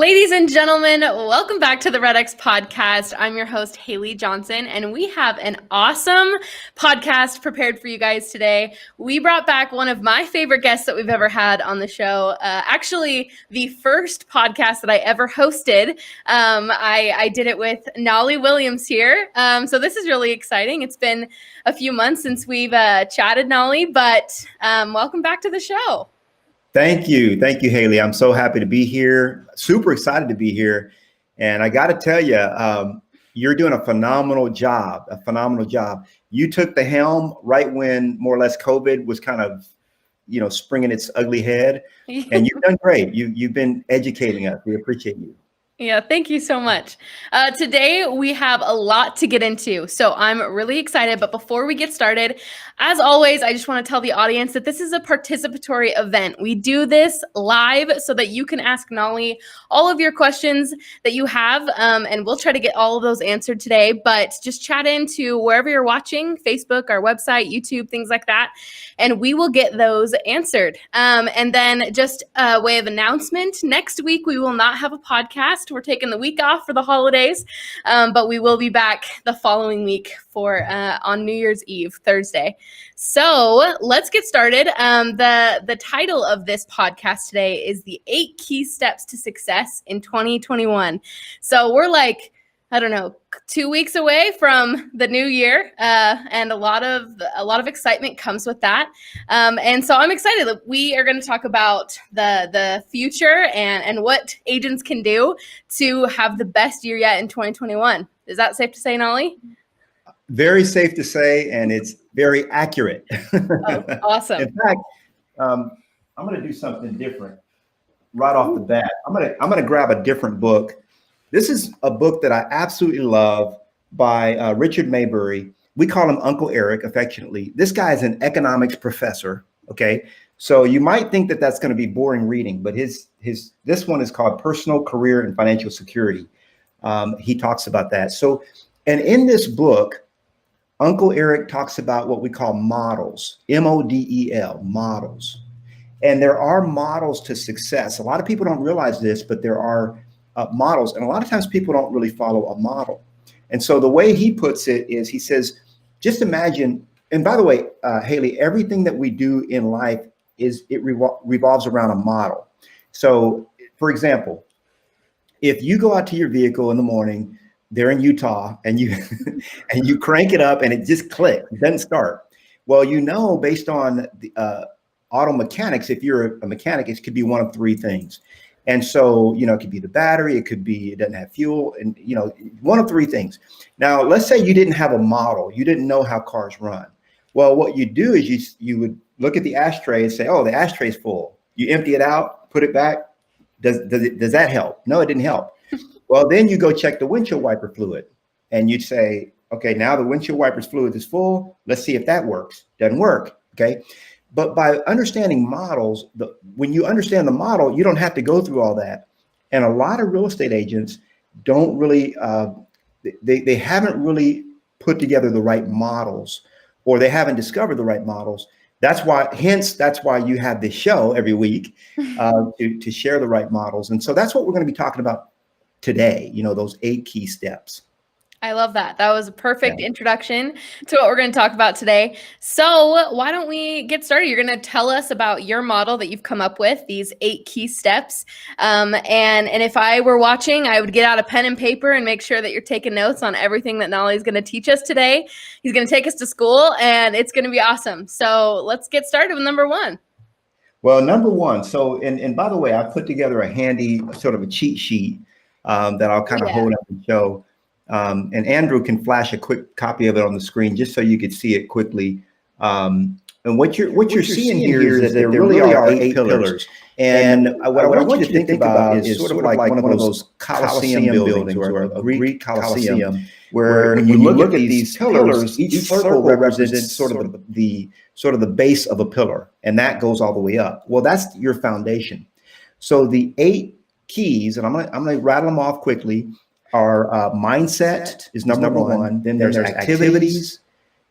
Ladies and gentlemen, welcome back to the REDX podcast. I'm your host, Haley Johnson, and we have an awesome podcast prepared for you guys today. We brought back one of my favorite guests that we've ever had on the show. Actually, the first podcast that I ever hosted. I did it with Knolly Williams here. So this is really exciting. It's been a few months since we've chatted, Knolly, but welcome back to the show. Thank you, Haley. I'm so happy to be here. Super excited to be here, and I got to tell you, you're doing a phenomenal job. You took the helm right when more or less COVID was kind of, springing its ugly head, and you've done great. You've been educating us. We appreciate you. Yeah, thank you so much. Today, we have a lot to get into, so I'm really excited. But before we get started, as always, I just want to tell the audience that this is a participatory event. We do this live so that you can ask Knolly all of your questions that you have, and we'll try to get all of those answered today. But just chat into wherever you're watching, Facebook, our website, YouTube, things like that, and we will get those answered. And then just a way of announcement, next week we will not have a podcast. We're taking the week off for the holidays, but we will be back the following week for on New Year's Eve, Thursday. So let's get started. The title of this podcast today is the 8 Key Steps to Success in 2021. So we're like, I don't know, 2 weeks away from the new year, and a lot of excitement comes with that. And so I'm excited that we are going to talk about the future and what agents can do to have the best year yet in 2021. Is that safe to say, Knolly? Very safe to say, and it's very accurate. Oh, awesome. In fact, I'm going to do something different right off the bat. I'm going to grab a different book. This is a book that I absolutely love by Richard Maybury. We call him Uncle Eric affectionately. This guy is an economics professor. Okay, so you might think that that's going to be boring reading, but this one is called Personal, Career, and Financial Security. He talks about that. So, and in this book, Uncle Eric talks about what we call models, MODEL, models. And there are models to success. A lot of people don't realize this, but there are models. And a lot of times people don't really follow a model. And so the way he puts it is he says, just imagine, and by the way, Haley, everything that we do in life revolves around a model. So for example, if you go out to your vehicle in the morning, they're in Utah, and you and you crank it up and it just clicks, it doesn't start. Well, based on the auto mechanics, if you're a mechanic, it could be one of 3 things. And so, it could be the battery, it could be it doesn't have fuel, and one of 3 things. Now, let's say you didn't have a model, you didn't know how cars run. Well, what you do is you would look at the ashtray and say, oh, the ashtray is full. You empty it out, put it back. Does that help? No, it didn't help. Well, then you go check the windshield wiper fluid, and you'd say, okay, now the windshield wipers fluid is full. Let's see if that works. Doesn't work. Okay. But by understanding models, when you understand the model, you don't have to go through all that. And a lot of real estate agents don't really, they haven't really put together the right models, or they haven't discovered the right models. That's why you have this show every week to share the right models. And so that's what we're going to be talking about today, those 8 key steps. I love that. That was a perfect introduction to what we're going to talk about today. So why don't we get started? You're going to tell us about your model that you've come up with, these 8 key steps. And if I were watching, I would get out a pen and paper and make sure that you're taking notes on everything that Knolly is going to teach us today. He's going to take us to school, and it's going to be awesome. So let's get started with number 1. Well, number 1. So, and by the way, I put together a handy sort of a cheat sheet that I'll kind of hold up and show. And Andrew can flash a quick copy of it on the screen just so you could see it quickly. And what you're seeing here is that there really are 8 pillars. And what I want you to think about is sort of like one of those Colosseum buildings, or a Greek Colosseum, where when you look at these pillars, each circle represents sort of the base of a pillar, and that goes all the way up. Well, that's your foundation. So the 8 keys, and I'm gonna rattle them off quickly, are mindset is number 1. Then there's activities,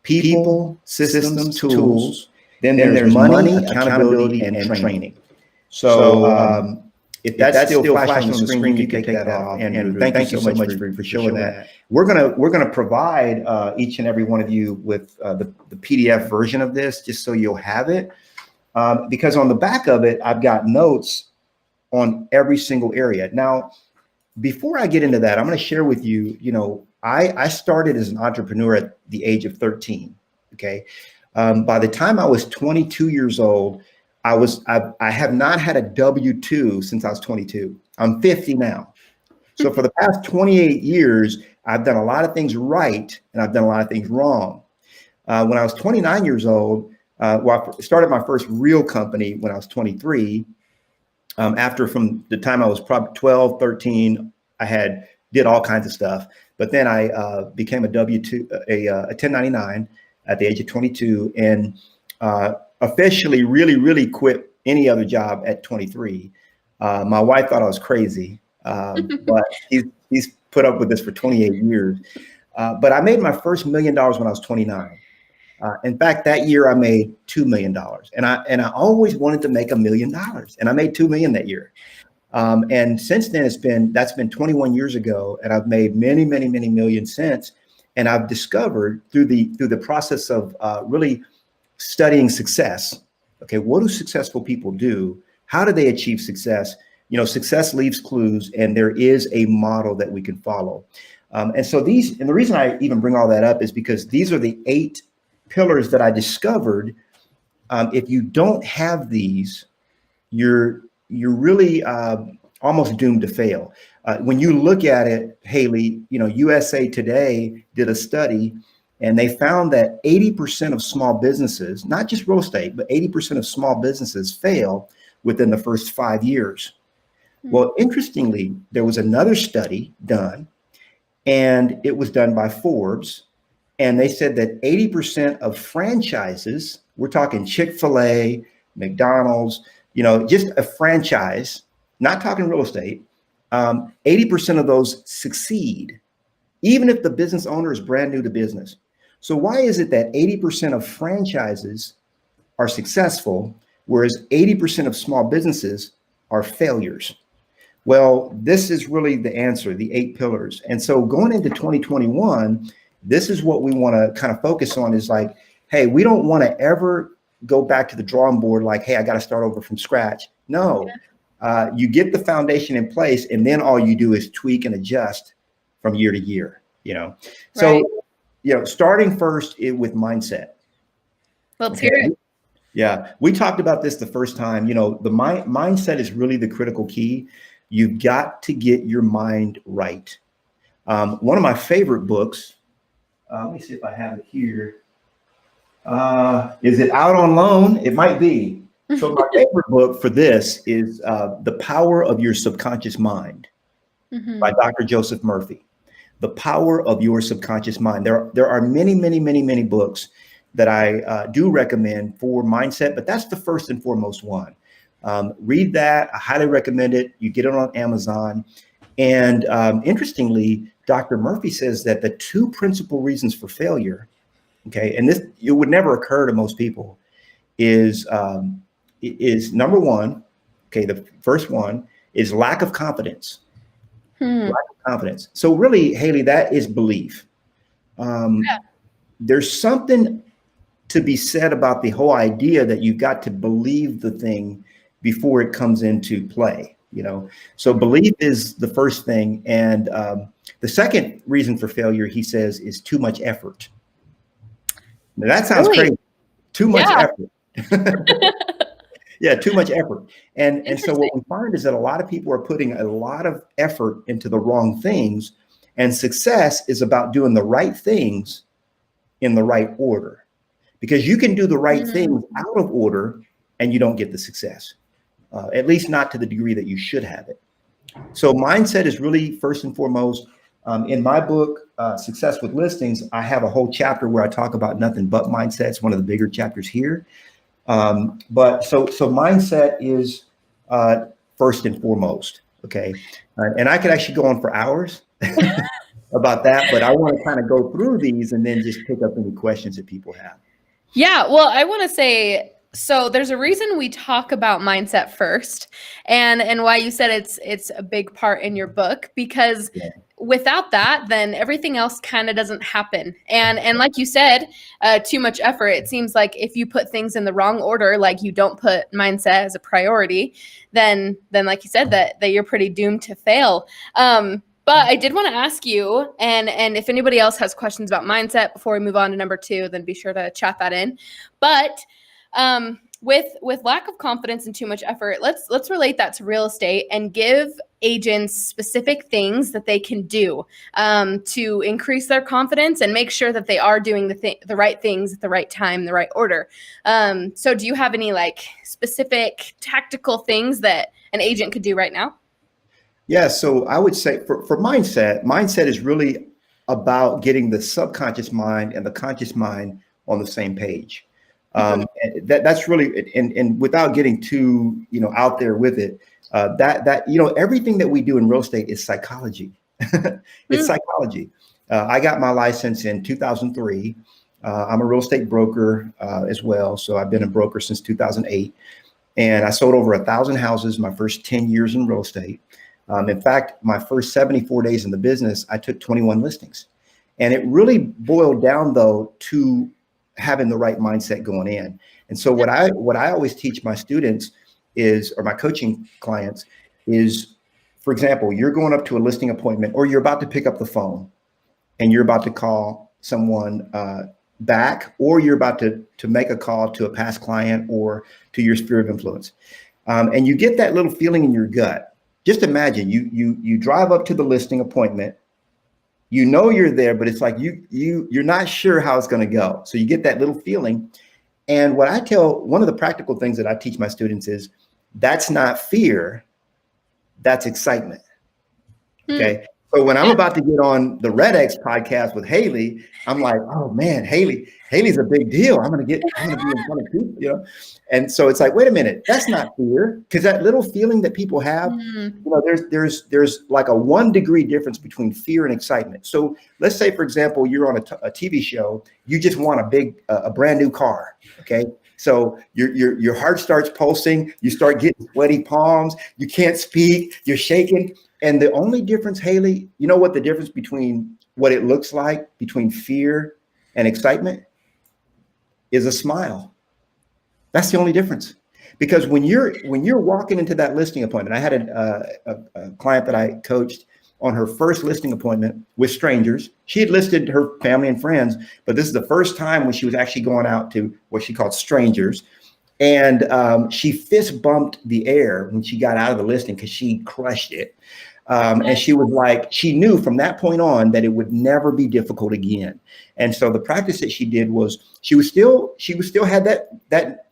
people, systems, tools. Then there's money, accountability, and training. So If that's still flashing on the screen, you can take that off. Andrew, thank you so much for showing that. We're gonna provide each and every one of you with the PDF version of this, just so you'll have it. Because on the back of it, I've got notes on every single area. Now, before I get into that, I'm going to share with you, I started as an entrepreneur at the age of 13. Okay. By the time I was 22 years old, I have not had a W-2 since I was 22. I'm 50 now. So for the past 28 years, I've done a lot of things right and I've done a lot of things wrong. When I was 29 years old, I started my first real company when I was 23. After from the time I was probably 12, 13, I did all kinds of stuff. But then I became a W-2, a 1099 at the age of 22, and officially really quit any other job at 23. My wife thought I was crazy, but he's put up with this for 28 years. But I made my first $1 million when I was 29. In fact, that year I made $2 million, and I always wanted to make $1 million, and I made $2 million that year. And since then, that's been 21 years ago, and I've made many millions since. And I've discovered through the process of really studying success. Okay, what do successful people do? How do they achieve success? Success leaves clues, and there is a model that we can follow. And the reason I even bring all that up is because these are the 8 pillars that I discovered. If you don't have these, you're really almost doomed to fail. When you look at it, Haley, USA Today did a study, and they found that 80% of small businesses, not just real estate, but 80% of small businesses fail within the first 5 years. Well, interestingly, there was another study done, and it was done by Forbes. And they said that 80% of franchises, we're talking Chick-fil-A, McDonald's, just a franchise, not talking real estate, 80% of those succeed, even if the business owner is brand new to business. So why is it that 80% of franchises are successful, whereas 80% of small businesses are failures? Well, this is really the answer, the 8 pillars. And so going into 2021, this is what we want to kind of focus on, is like, hey, we don't want to ever go back to the drawing board like, hey, I got to start over from scratch. No, you get the foundation in place, and then all you do is tweak and adjust from year to year, So, starting first with mindset. Let's hear it. Yeah, we talked about this the first time. The mindset is really the critical key. You've got to get your mind right. One of my favorite books, let me see if I have it here. Is it out on loan? It might be. So my favorite book for this is The Power of Your Subconscious Mind by Dr. Joseph Murphy. The Power of Your Subconscious Mind. There are many books that I do recommend for mindset, but that's the first and foremost one. Read that. I highly recommend it. You get it on Amazon. And interestingly, Dr. Murphy says that the 2 principal reasons for failure, okay, and this, it would never occur to most people, is number one, okay, the first one is lack of confidence. Lack of confidence. So really, Haley, that is belief. There's something to be said about the whole idea that you've got to believe the thing before it comes into play. So belief is the first thing. And the second reason for failure, he says, is too much effort. Now, that sounds crazy. Too much effort. Yeah, too much effort. And so what we find is that a lot of people are putting a lot of effort into the wrong things, and success is about doing the right things in the right order, because you can do the right things out of order and you don't get the success. At least not to the degree that you should have it. So mindset is really first and foremost. In my book, Success with Listings, I have a whole chapter where I talk about nothing but mindset. It's one of the bigger chapters here. But so mindset is first and foremost. Okay. And I could actually go on for hours about that, but I want to kind of go through these and then just pick up any questions that people have. Yeah. Well, I want to say, So there's a reason we talk about mindset first, and why you said it's a big part in your book, because Yeah. without that, then everything else kind of doesn't happen. And like you said, too much effort. It seems like if you put things in the wrong order, like you don't put mindset as a priority, then like you said, that you're pretty doomed to fail. But I did want to ask you, and if anybody else has questions about mindset before we move on to number 2, then be sure to chat that in. But with lack of confidence and too much effort, let's relate that to real estate and give agents specific things that they can do to increase their confidence and make sure that they are doing the right things at the right time, the right order. So do you have any like specific tactical things that an agent could do right now? Yeah, so I would say for mindset is really about getting the subconscious mind and the conscious mind on the same page. And that's really, and without getting too, out there with it, everything that we do in real estate is psychology. It's psychology. I got my license in 2003. I'm a real estate broker as well. So I've been a broker since 2008. And I sold over 1,000 houses my first 10 years in real estate. In fact, my first 74 days in the business, I took 21 listings. And it really boiled down, though, to having the right mindset going in. And so what I always teach my students is, or my coaching clients is, for example, you're going up to a listing appointment, or you're about to pick up the phone and you're about to call someone back, or you're about to make a call to a past client or to your sphere of influence. And you get that little feeling in your gut. Just imagine you drive up to the listing appointment. You know you're there, but it's like you're not sure how it's going to go. So you get that little feeling. And one of the practical things that I teach my students is that's not fear, that's excitement. Okay. So when I'm about to get on the REDX podcast with Haley, I'm like, oh man, Haley's a big deal. I'm gonna be in front of people, And so it's like, wait a minute, that's not fear, because that little feeling that people have, there's like a 1 degree difference between fear and excitement. So let's say, for example, you're on a TV show, you just want a brand new car. Okay. So your heart starts pulsing, you start getting sweaty palms, you can't speak, you're shaking. And the only difference, Haley, you know what the difference between what it looks like between fear and excitement is? A smile. That's the only difference. Because when you're walking into that listing appointment, I had a client that I coached on her first listing appointment with strangers. She had listed her family and friends, but this is the first time when she was actually going out to what she called strangers. And she fist bumped the air when she got out of the listing because she crushed it. And she was like, she knew from that point on that it would never be difficult again. And so the practice that she did was she was still had that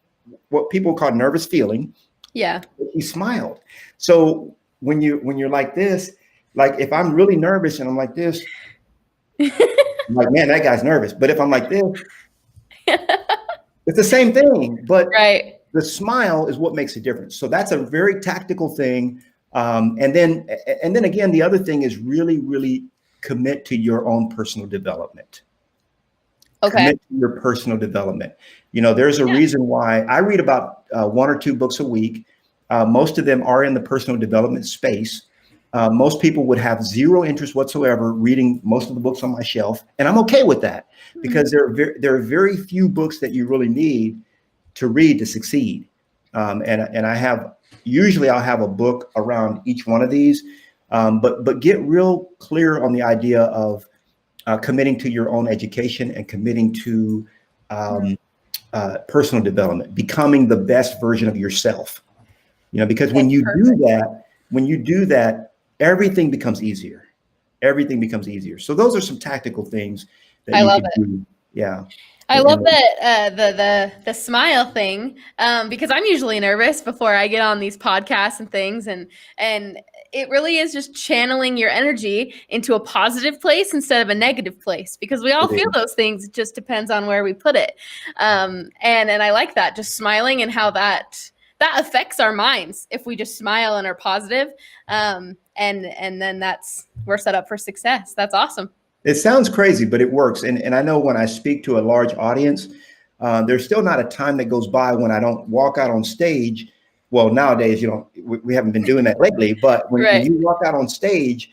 what people call nervous feeling. Yeah. But she smiled. So when you're like this, like if I'm really nervous and I'm like this, I'm like, man, that guy's nervous. But if I'm like this, it's the same thing. But Right. the smile is what makes a difference. So that's a very tactical thing. And then again, the other thing is really, really commit to your own personal development. Okay. Commit to your personal development. There's a reason why I read about 1 or 2 books a week. Most of them are in the personal development space. Most people would have zero interest whatsoever reading most of the books on my shelf. And I'm okay with that because there are very few books that you really need to read to succeed. And usually I'll have a book around each one of these, but get real clear on the idea of committing to your own education and committing to personal development, becoming the best version of yourself. Because when you do that, everything becomes easier. Everything becomes easier. So those are some tactical things that I you love can it. do. Yeah. I love that the smile thing, because I'm usually nervous before I get on these podcasts and things, and it really is just channeling your energy into a positive place instead of a negative place, because we all feel those things. It just depends on where we put it. And I like that, just smiling, and how that affects our minds if we just smile and are positive. And then we're set up for success. That's awesome. It sounds crazy, but it works. And I know when I speak to a large audience, There's still not a time that goes by when I don't walk out on stage. Well, nowadays, we haven't been doing that lately, but when you walk out on stage,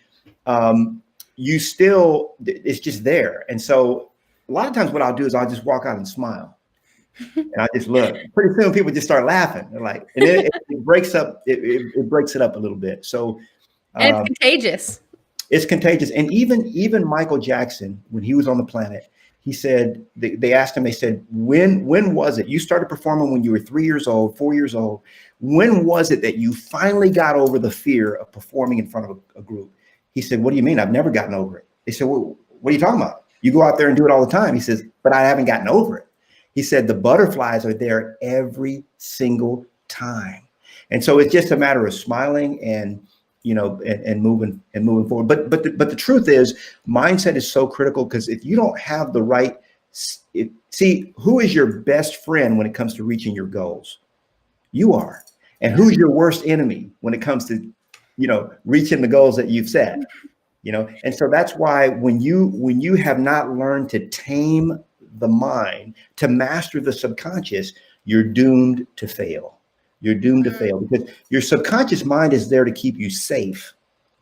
you still, it's just there. And so a lot of times what I'll do is I'll just walk out and smile. And I just look. Pretty soon people just start laughing. They're like, and then it breaks up, it breaks it up a little bit. So and it's contagious. It's contagious. And even Michael Jackson, when he was on the planet, he said, they asked him, they said, when was it? You started performing when you were 3 years old, 4 years old. When was it that you finally got over the fear of performing in front of a group? He said, what do you mean? I've never gotten over it. They said, well, what are you talking about? You go out there and do it all the time. He says, but I haven't gotten over it. He said, the butterflies are there every single time. And so it's just a matter of smiling and, and moving forward. But the truth is, mindset is so critical, because if you don't have the right, see, who is your best friend when it comes to reaching your goals? You are. And who's your worst enemy when it comes to, reaching the goals that you've set? And so that's why when you have not learned to tame the mind, to master the subconscious, you're doomed to fail. You're doomed to fail, because your subconscious mind is there to keep you safe.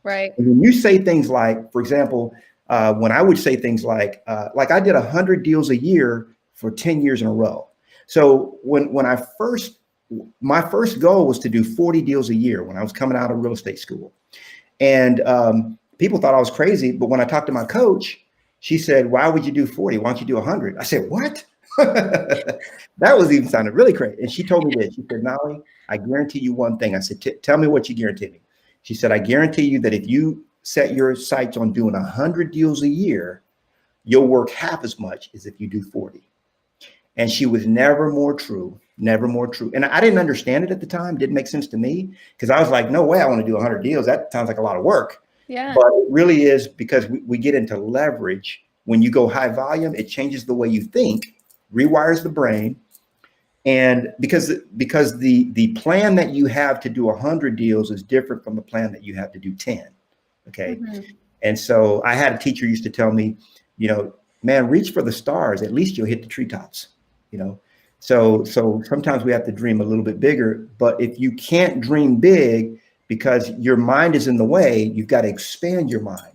Right. And when you say things like, for example, when I would say things like I did 100 deals a year for 10 years in a row. So when my first goal was to do 40 deals a year when I was coming out of real estate school. And people thought I was crazy. But when I talked to my coach, she said, why would you do 40? Why don't you do 100? I said, what? That was even sounded really crazy. And she told me this. She said, Knolly, I guarantee you one thing. I said, tell me what you guarantee me. She said, I guarantee you that if you set your sights on doing 100 deals a year, you'll work half as much as if you do 40. And she was never more true, never more true. And I didn't understand it at the time. It didn't make sense to me, because I was like, no way I want to do 100 deals. That sounds like a lot of work. Yeah. But it really is, because we get into leverage. When you go high volume, it changes the way you think, rewires the brain. And because the plan that you have to do 100 deals is different from the plan that you have to do 10. Okay. Mm-hmm. And so I had a teacher used to tell me, man, reach for the stars. At least you'll hit the treetops, So sometimes we have to dream a little bit bigger. But if you can't dream big because your mind is in the way, you've got to expand your mind.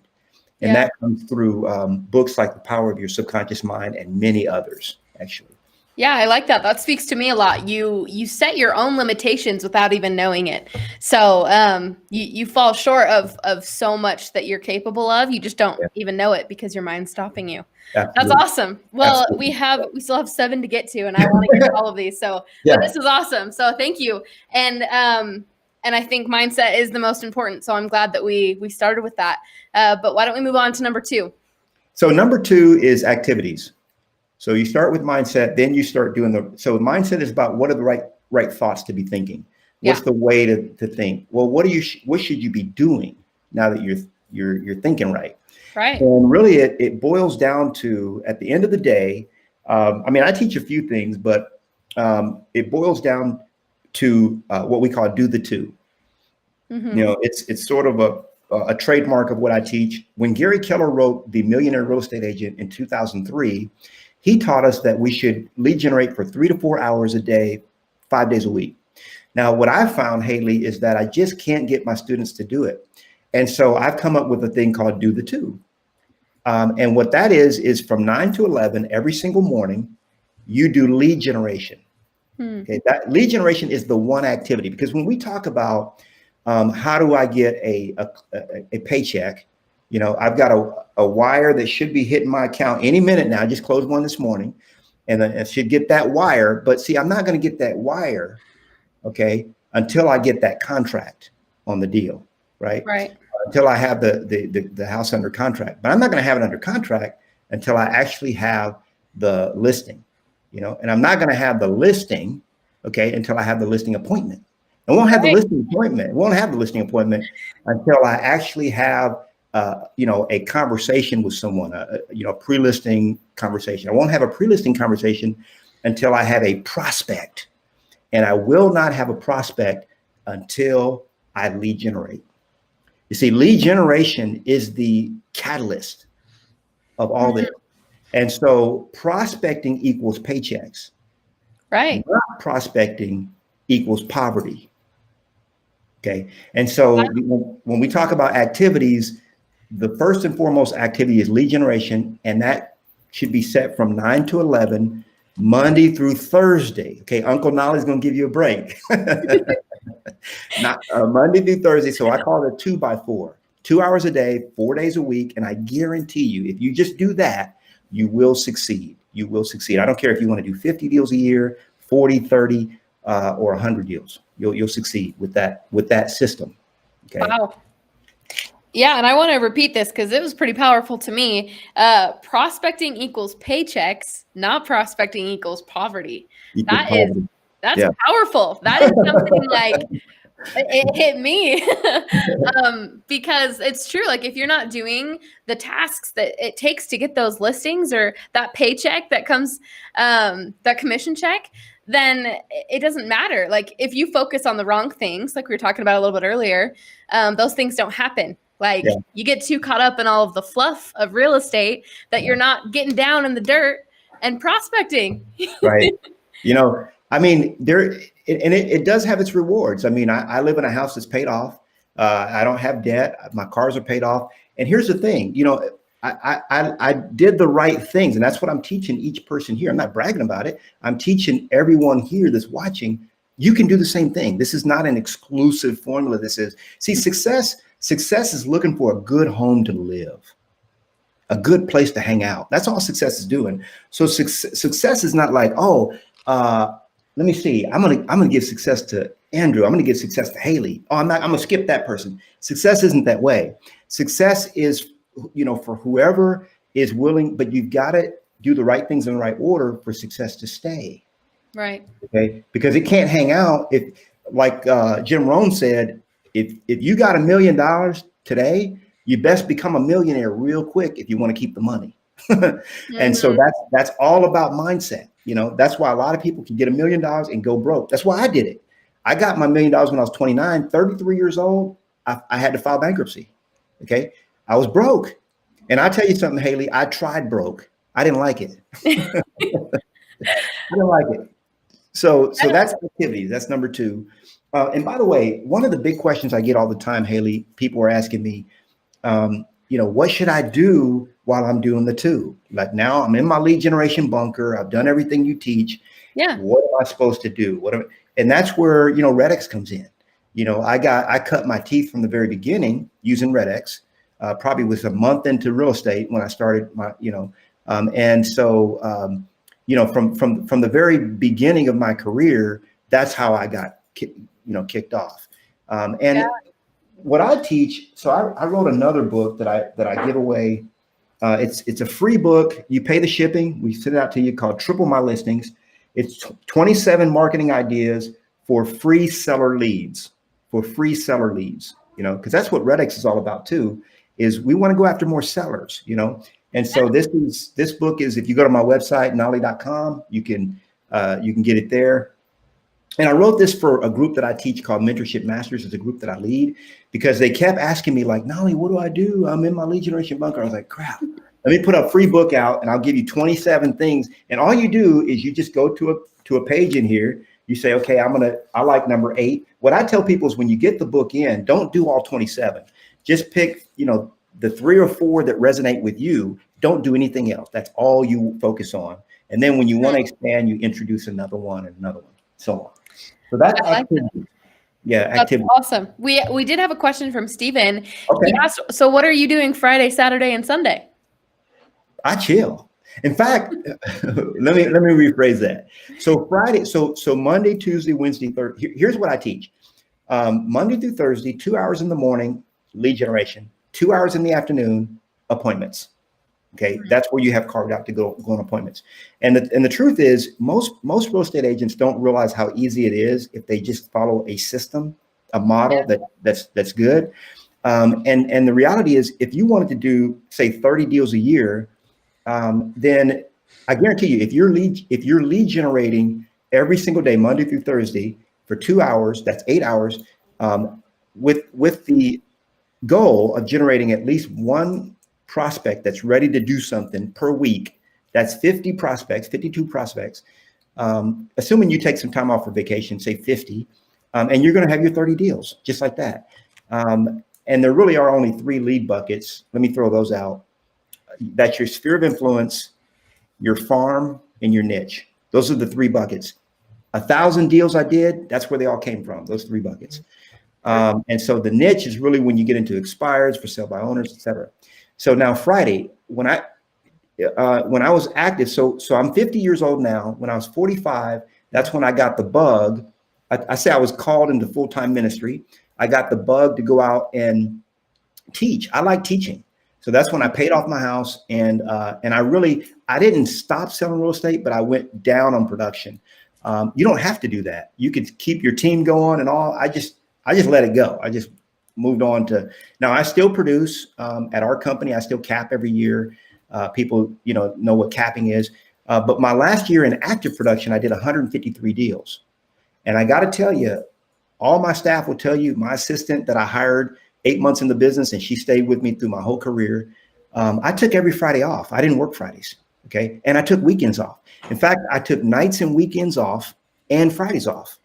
And that comes through books like The Power of Your Subconscious Mind and many others, actually. Yeah, I like that. That speaks to me a lot. You set your own limitations without even knowing it. So you fall short of so much that you're capable of. You just don't even know it because your mind's stopping you. Absolutely. That's awesome. Well, absolutely. we still have 7 to get to, and I want to get all of these. So but this is awesome. So thank you. And I think mindset is the most important. So I'm glad that we started with that. But why don't we move on to number 2? So number 2 is activities. So you start with mindset, then you start doing so mindset is about what are the right thoughts to be thinking. What's the way to think? Well, what should you be doing now that you're thinking right? Right. And really it boils down to, at the end of the day, I teach a few things, but it boils down to what we call do the 2. Mm-hmm. It's sort of a trademark of what I teach. When Gary Keller wrote The Millionaire Real Estate Agent in 2003, he taught us that we should lead generate for 3 to 4 hours a day, 5 days a week. Now, what I found, Haley, is that I just can't get my students to do it. And so I've come up with a thing called Do the 2. And what that is from 9 to 11 every single morning, you do lead generation. Okay, that lead generation is the one activity, because when we talk about how do I get a paycheck, I've got a wire that should be hitting my account any minute now. I just closed one this morning, and I should get that wire. But see, I'm not going to get that wire, okay, until I get that contract on the deal, right? Right. Until I have the house under contract. But I'm not going to have it under contract until I actually have the listing, and I'm not going to have the listing, okay, until I have the listing appointment. I won't have the listing appointment. Won't have the listing appointment until I actually have a conversation with someone, a pre-listing conversation. I won't have a pre-listing conversation until I have a prospect, and I will not have a prospect until I lead generate. You see, lead generation is the catalyst of all this. And so prospecting equals paychecks. Right. Not prospecting equals poverty. Okay. And so when we talk about activities, the first and foremost activity is lead generation, and that should be set from 9 to 11, Monday through Thursday. Okay. Uncle Knolly's going to give you a break. Not Monday through Thursday. So I call it a 2x4, 2 hours a day, 4 days a week. And I guarantee you, if you just do that, you will succeed. You will succeed. I don't care if you want to do 50 deals a year, 40, 30, or 100 deals. You'll succeed with that system. Okay. Wow. Yeah, and I want to repeat this because it was pretty powerful to me. Prospecting equals paychecks, not prospecting equals poverty. That's powerful. That is something like it hit me because it's true. Like if you're not doing the tasks that it takes to get those listings or that paycheck that comes, that commission check, then it doesn't matter. Like if you focus on the wrong things, like we were talking about a little bit earlier, those things don't happen. Like you get too caught up in all of the fluff of real estate that you're not getting down in the dirt and prospecting. Right. You know, I mean, it does have its rewards. I mean, I live in a house that's paid off. I don't have debt. My cars are paid off. And here's the thing, you know, I did the right things, and that's what I'm teaching each person here. I'm not bragging about it. I'm teaching everyone here that's watching. You can do the same thing. This is not an exclusive formula. Success is looking for a good home to live, a good place to hang out. That's all success is doing. So success is not like, let me see. I'm gonna give success to Andrew. I'm gonna give success to Haley. I'm gonna skip that person. Success isn't that way. Success is, you know, for whoever is willing, but you've got to do the right things in the right order for success to stay. Right. Okay. Because it can't hang out. If, like Jim Rohn said, if you got $1 million today, you best become a millionaire real quick if you want to keep the money. And so that's all about mindset. You know, that's why a lot of people can get $1 million and go broke. That's why I did it. I got my $1 million when I was 29, 33 years old. I had to file bankruptcy. Okay. I was broke. And I tell you something, Haley, I tried broke. I didn't like it. I didn't like it. So that's activities. That's number 2. And by the way, one of the big questions I get all the time, Haley, people are asking me, you know, what should I do while I'm doing the 2? Like now I'm in my lead generation bunker. I've done everything you teach. Yeah. What am I supposed to do? And that's where, you know, REDX comes in. You know, I cut my teeth from the very beginning using REDX. Probably was a month into real estate when I started my, you know, and so, you know, from the very beginning of my career, that's how I got, kicked off. What I teach, so I wrote another book that I give away. It's a free book. You pay the shipping. We send it out to you, called Triple My Listings. It's 27 marketing ideas for free seller leads, you know, because that's what REDX is all about too, is we want to go after more sellers, you know. And so this book is, if you go to my website, knolly.com, you can get it there. And I wrote this for a group that I teach called Mentorship Masters. It's a group that I lead, because they kept asking me like, Knolly, what do I do? I'm in my lead generation bunker. I was like, crap, let me put a free book out and I'll give you 27 things. And all you do is you just go to a page in here. You say, okay, I like number 8. What I tell people is when you get the book in, don't do all 27. Just pick, you know, the 3 or 4 that resonate with you. Don't do anything else. That's all you focus on. And then when you want to expand, you introduce another one and another one, so on. So that's activity. Yeah, activity. That's awesome. We did have a question from Steven. Okay. He asked, so what are you doing Friday, Saturday, and Sunday? I chill. In fact, let me rephrase that. So Friday, so Monday, Tuesday, Wednesday, Thursday. Here's what I teach. Monday through Thursday, 2 hours in the morning, lead generation, 2 hours in the afternoon, appointments. Okay, that's where you have carved out to go on appointments. And the truth is, most real estate agents don't realize how easy it is if they just follow a system, a model that's good. And the reality is, if you wanted to do, say, 30 deals a year, then I guarantee you, if you're lead generating every single day, Monday through Thursday, for 2 hours, that's 8 hours, with the goal of generating at least one prospect that's ready to do something per week. That's 50 prospects, 52 prospects. assuming you take some time off for vacation, say 50, and you're going to have your 30 deals just like that. And there really are only 3 lead buckets. Let me throw those out. That's your sphere of influence, your farm, and your niche. Those are the 3 buckets. 1,000 deals I did, that's where they all came from, those 3 buckets. And so the niche is really when you get into expires, for sale by owners, et cetera. So now Friday, when I was active, so I'm 50 years old now. When I was 45, that's when I got the bug. I say I was called into full-time ministry. I got the bug to go out and teach. I like teaching. So that's when I paid off my house, and I didn't stop selling real estate, but I went down on production. You don't have to do that. You could keep your team going and all. I just let it go. I just moved on to, now I still produce at our company. I still cap every year. People, know what capping is. But my last year in active production, I did 153 deals. And I got to tell you, all my staff will tell you, my assistant that I hired 8 months in the business, and she stayed with me through my whole career. I took every Friday off. I didn't work Fridays. Okay. And I took weekends off. In fact, I took nights and weekends off and Fridays off.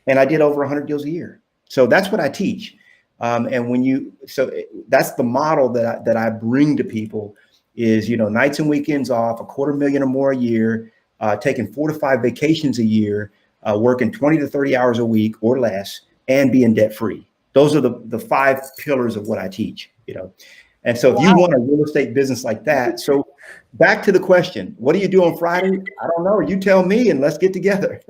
And I did over 100 deals a year. So that's what I teach. So that's the model that I bring to people is, nights and weekends off, $250,000 or more a year, taking 4 to 5 vacations a year, working 20 to 30 hours a week or less, and being debt free. Those are the 5 pillars of what I teach, And so if you want a real estate business like that, so back to the question, what do you do on Friday? I don't know. You tell me and let's get together.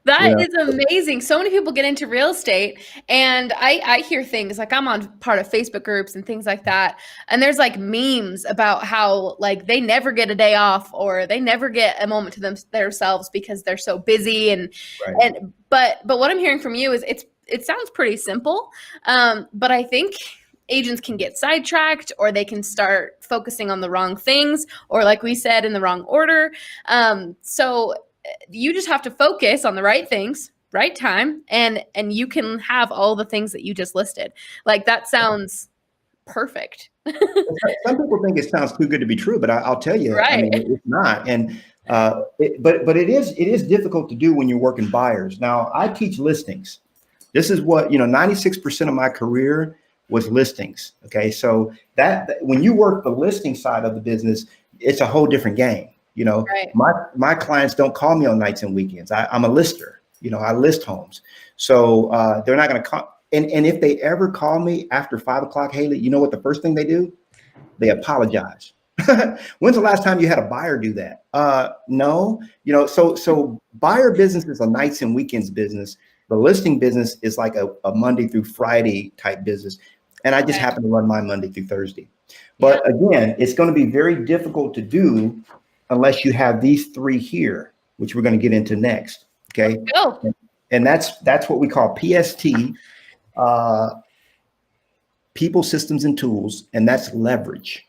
That is amazing. So many people get into real estate, and I hear things like, I'm on part of Facebook groups and things like that. And there's like memes about how like they never get a day off, or they never get a moment to themselves because they're so busy. But what I'm hearing from you is it sounds pretty simple. But I think agents can get sidetracked, or they can start focusing on the wrong things, or like we said, in the wrong order. So you just have to focus on the right things, right time, and you can have all the things that you just listed. Like, that sounds perfect. Some people think it sounds too good to be true, but I'll tell you, right. I mean, it's not. And but it is difficult to do when you're working buyers. Now, I teach listings. This is what 96% of my career was listings. Okay, so that when you work the listing side of the business, it's a whole different game. Right. My clients don't call me on nights and weekends. I'm a lister. I list homes. So they're not going to call. And if they ever call me after 5 o'clock, Haley, you know what the first thing they do? They apologize. When's the last time you had a buyer do that? No. So buyer business is a nights and weekends business. The listing business is like a Monday through Friday type business. And I just happen to run my Monday through Thursday. But again, it's going to be very difficult to do unless you have these 3 here, which we're going to get into next. Okay. And that's what we call PST, people, systems, and tools. And that's leverage.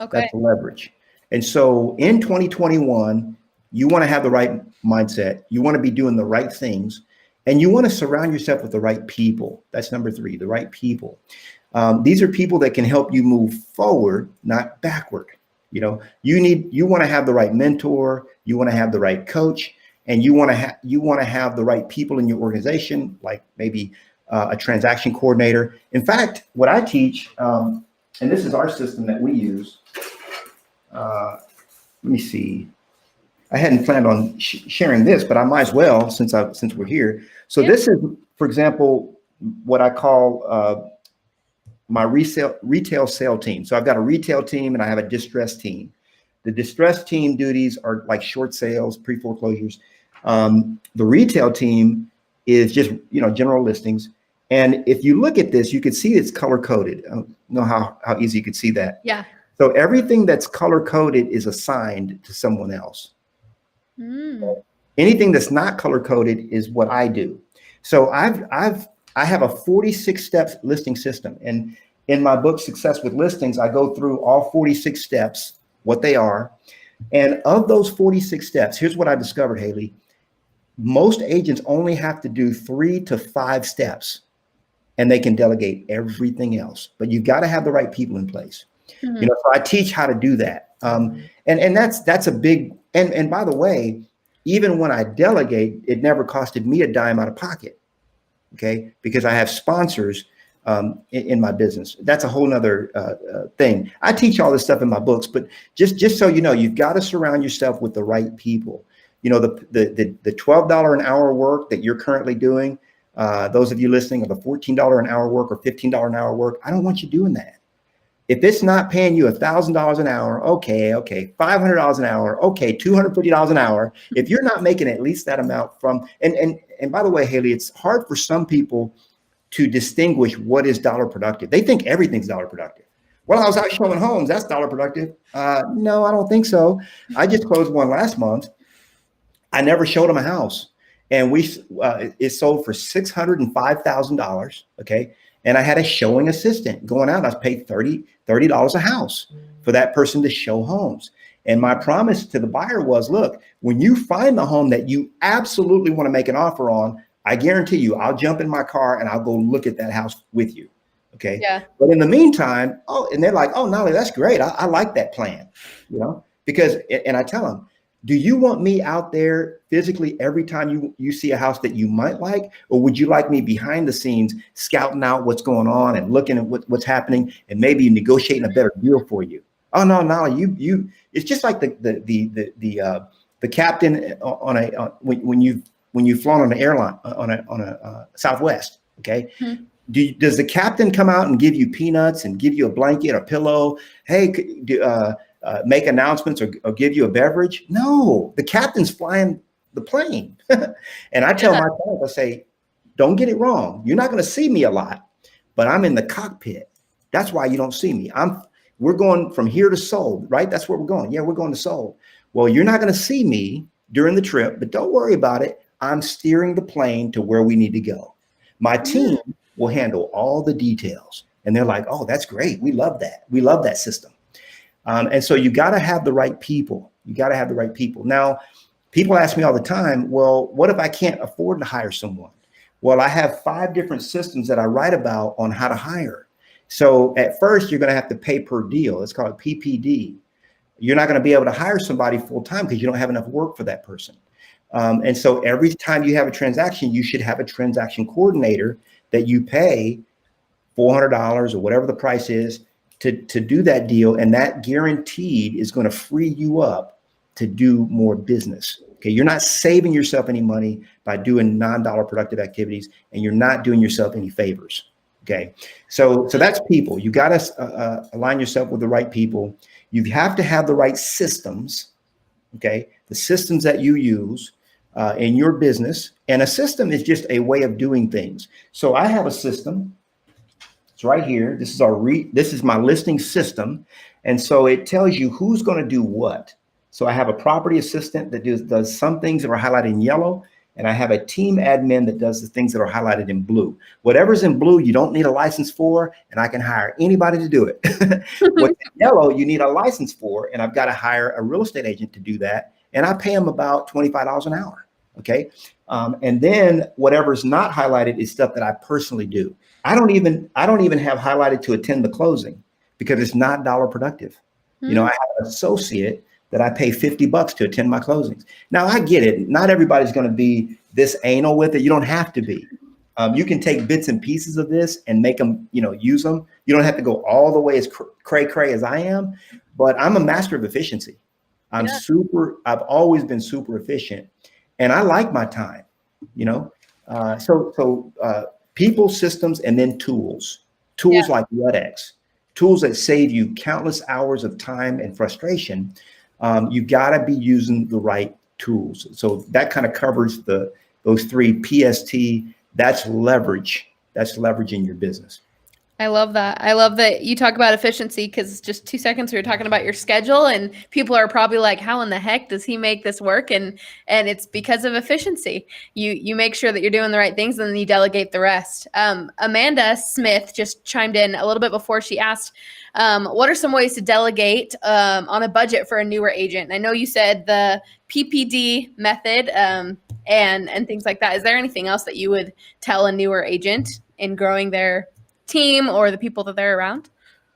Okay. That's leverage. And so in 2021, you want to have the right mindset. You want to be doing the right things, and you want to surround yourself with the right people. That's number 3, the right people. These are people that can help you move forward, not backward. You want to have the right mentor, you want to have the right coach, and you want to have the right people in your organization, like maybe a transaction coordinator. In fact, what I teach, and this is our system that we use. Let me see. I hadn't planned on sharing this, but I might as well since we're here. So this is, for example, what I call my retail sale team. So I've got a retail team and I have a distress team. The distress team duties are like short sales, pre-foreclosures. The retail team is just, general listings. And if you look at this, you can see it's color coded. I don't know how easy you could see that. Yeah. So everything that's color coded is assigned to someone else. Anything that's not color coded is what I do. So I have a 46 steps listing system. And in my book, Success with Listings, I go through all 46 steps, what they are. And of those 46 steps, here's what I discovered, Haley. Most agents only have to do 3 to 5 steps, and they can delegate everything else. But you've got to have the right people in place. So I teach how to do that. And that's a big, and by the way, even when I delegate, it never costed me a dime out of pocket. Okay, because I have sponsors in my business. That's a whole nother thing. I teach all this stuff in my books, but just so you know, you've got to surround yourself with the right people. You know, the $12 an hour work that you're currently doing, those of you listening, or the $14 an hour work or $15 an hour work, I don't want you doing that. If it's not paying you $1,000 an hour, okay, $500 an hour, okay, $250 an hour. If you're not making at least that amount from, and by the way, Haley, it's hard for some people to distinguish what is dollar productive. They think everything's dollar productive. Well, I was out showing homes, that's dollar productive. No, I don't think so. I just closed one last month. I never showed them a house, and it sold for $605,000. Okay. And I had a showing assistant going out. I was paid $30 a house for that person to show homes. And my promise to the buyer was, look, when you find the home that you absolutely want to make an offer on, I guarantee you, I'll jump in my car and I'll go look at that house with you. Okay. Yeah. But in the meantime, and they're like, oh, Knolly, that's great. I like that plan, because, and I tell them, do you want me out there physically every time you see a house that you might like, or would you like me behind the scenes scouting out what's going on and looking at what's happening and maybe negotiating a better deal for you? Oh no, you. It's just like the captain when you've flown on an airline on a Southwest. Okay. Mm-hmm. Does the captain come out and give you peanuts and give you a blanket or pillow? Hey, make announcements or give you a beverage? No, the captain's flying the plane. And I tell my clients, I say, don't get it wrong. You're not going to see me a lot, but I'm in the cockpit. That's why you don't see me. We're going from here to Seoul, right? That's where we're going. Yeah, we're going to Seoul. Well, you're not going to see me during the trip, but don't worry about it. I'm steering the plane to where we need to go. My team will handle all the details. And they're like, oh, that's great. We love that. We love that system. And so you got to have the right people. You got to have the right people. Now, people ask me all the time, well, what if I can't afford to hire someone? Well, I have 5 different systems that I write about on how to hire. So at first, you're going to have to pay per deal. It's called PPD. You're not going to be able to hire somebody full time because you don't have enough work for that person. And so every time you have a transaction, you should have a transaction coordinator that you pay $400 or whatever the price is to do that deal. And that guaranteed is going to free you up to do more business. Okay. You're not saving yourself any money by doing non-dollar productive activities, and you're not doing yourself any favors. Okay. So that's people. You got to align yourself with the right people. You have to have the right systems. Okay. The systems that you use in your business. And a system is just a way of doing things. So I have a system. It's right here. This is my listing system. And so it tells you who's going to do what. So I have a property assistant that does some things that are highlighted in yellow. And I have a team admin that does the things that are highlighted in blue. Whatever's in blue, you don't need a license for, and I can hire anybody to do it. What's in yellow, you need a license for, and I've got to hire a real estate agent to do that. And I pay them about $25 an hour. Okay. And then whatever's not highlighted is stuff that I personally do. I don't even have highlighted to attend the closing because it's not dollar productive. I have an associate that I pay $50 to attend my closings. Now I get it. Not everybody's going to be this anal with it. You don't have to be. You can take bits and pieces of this and make them, use them. You don't have to go all the way as cray as I am, but I'm a master of efficiency. I've always been super efficient, and I like my time, so people, systems, and then tools like REDX, tools that save you countless hours of time and frustration. You've got to be using the right tools. So that kind of covers those 3 PST. That's leverage. That's leveraging your business. I love that. I love that you talk about efficiency, because just 2 seconds we were talking about your schedule, and people are probably like, how in the heck does he make this work? And it's because of efficiency. You make sure that you're doing the right things, and then you delegate the rest. Amanda Smith just chimed in a little bit before. She asked, what are some ways to delegate on a budget for a newer agent? And I know you said the PPD method and things like that. Is there anything else that you would tell a newer agent in growing their team or the people that they're around?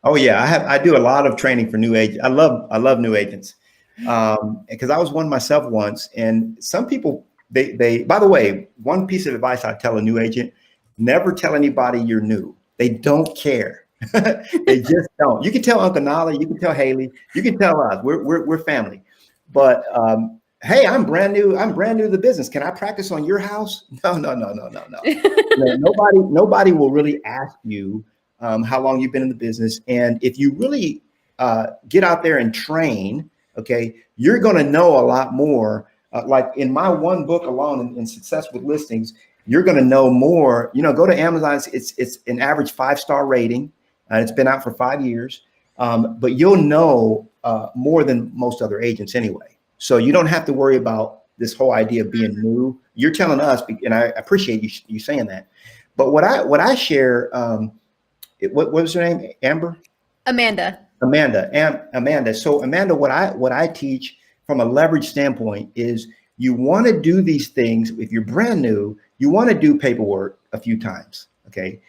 Oh yeah, I do a lot of training for new agents. I love new agents. Because I was one myself once, and some people, they, by the way, one piece of advice I tell a new agent: never tell anybody you're new. They don't care. They just don't. You can tell Uncle Knolly, you can tell Haley, you can tell us. We're family. But hey, I'm brand new. I'm brand new to the business. Can I practice on your house? No, no, no, no, no, no. Nobody will really ask you how long you've been in the business. And if you really get out there and train, okay, you're going to know a lot more. Like in my one book alone, in Success with Listings, you're going to know more. You know, go to Amazon. It's an average 5-star rating. It's been out for 5 years, but you'll know more than most other agents anyway. So you don't have to worry about this whole idea of being new. You're telling us, and I appreciate you saying that. But what I share, what was her name? Amber? Amanda. Amanda. So Amanda, what I teach from a leverage standpoint is you want to do these things. If you're brand new, you want to do paperwork a few times. Okay.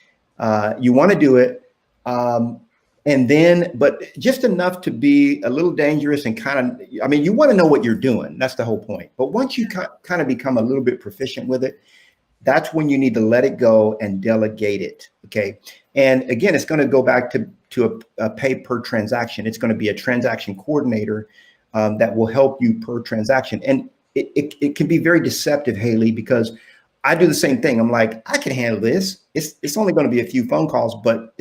You want to do it. And then, but just enough to be a little dangerous and kind of, I mean, you want to know what you're doing. That's the whole point. But once you kind of become a little bit proficient with it, that's when you need to let it go and delegate it. Okay. And again, it's going to go back to a pay per transaction. It's going to be a transaction coordinator that will help you per transaction. And it can be very deceptive, Haley, because I do the same thing. I'm like, I can handle this. It's only going to be a few phone calls, but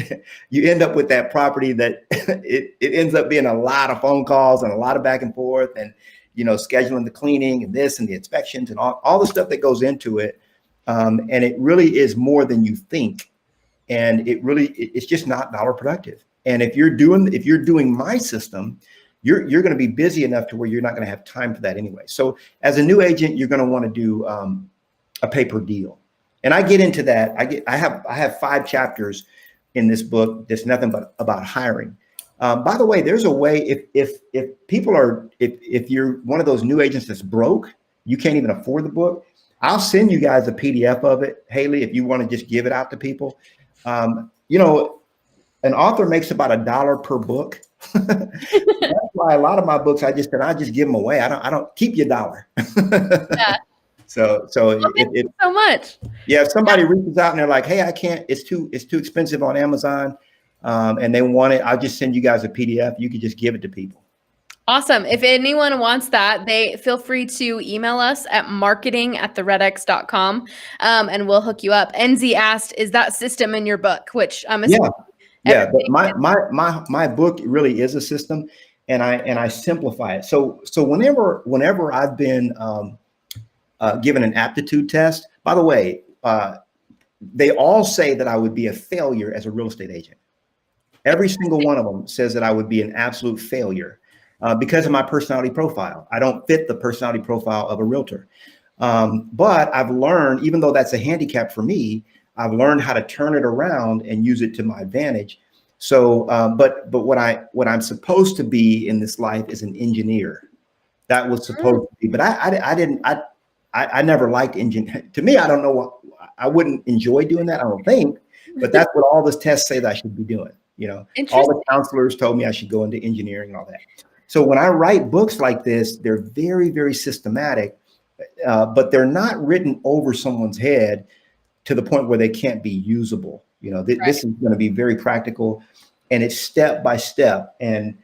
you end up with that property that it ends up being a lot of phone calls and a lot of back and forth, and you know, scheduling the cleaning and this and the inspections and all the stuff that goes into it. And it really is more than you think. And it's just not dollar productive. And if you're doing my system, you're going to be busy enough to where you're not going to have time for that anyway. So as a new agent, you're going to want to do a pay per deal. And I get into that. I have 5 chapters in this book. There's nothing but about hiring. By the way, there's a way if you're one of those new agents that's broke, you can't even afford the book, I'll send you guys a PDF of it, Haley, if you want to just give it out to people. You know, an author makes about $1 per book. That's why a lot of my books, I just give them away. I don't keep your $1. Yeah. So thank you so much. Yeah, if somebody reaches out and they're like, hey, I can't, it's too expensive on Amazon, and they want it, I'll just send you guys a PDF. You can just give it to people. Awesome. If anyone wants that, they feel free to email us at marketing@theredx.com, and we'll hook you up. NZ asked, is that system in your book? Which I'm assuming. Yeah. But my book really is a system, and I simplify it. So whenever I've been given an aptitude test, by the way, they all say that I would be a failure as a real estate agent. Every single one of them says that I would be an absolute failure. Because of my personality profile. I don't fit the personality profile of a realtor. But I've learned, even though that's a handicap for me, I've learned how to turn it around and use it to my advantage. So, but what I'm supposed to be in this life is an engineer. That was supposed to be, but I never liked engineering. To me, I don't know what, I wouldn't enjoy doing that, I don't think, but that's what all the tests say that I should be doing. You know, all the counselors told me I should go into engineering and all that. So when I write books like this, they're very, very systematic, but they're not written over someone's head to the point where they can't be usable. You know, this is going to be very practical, and it's step by step. And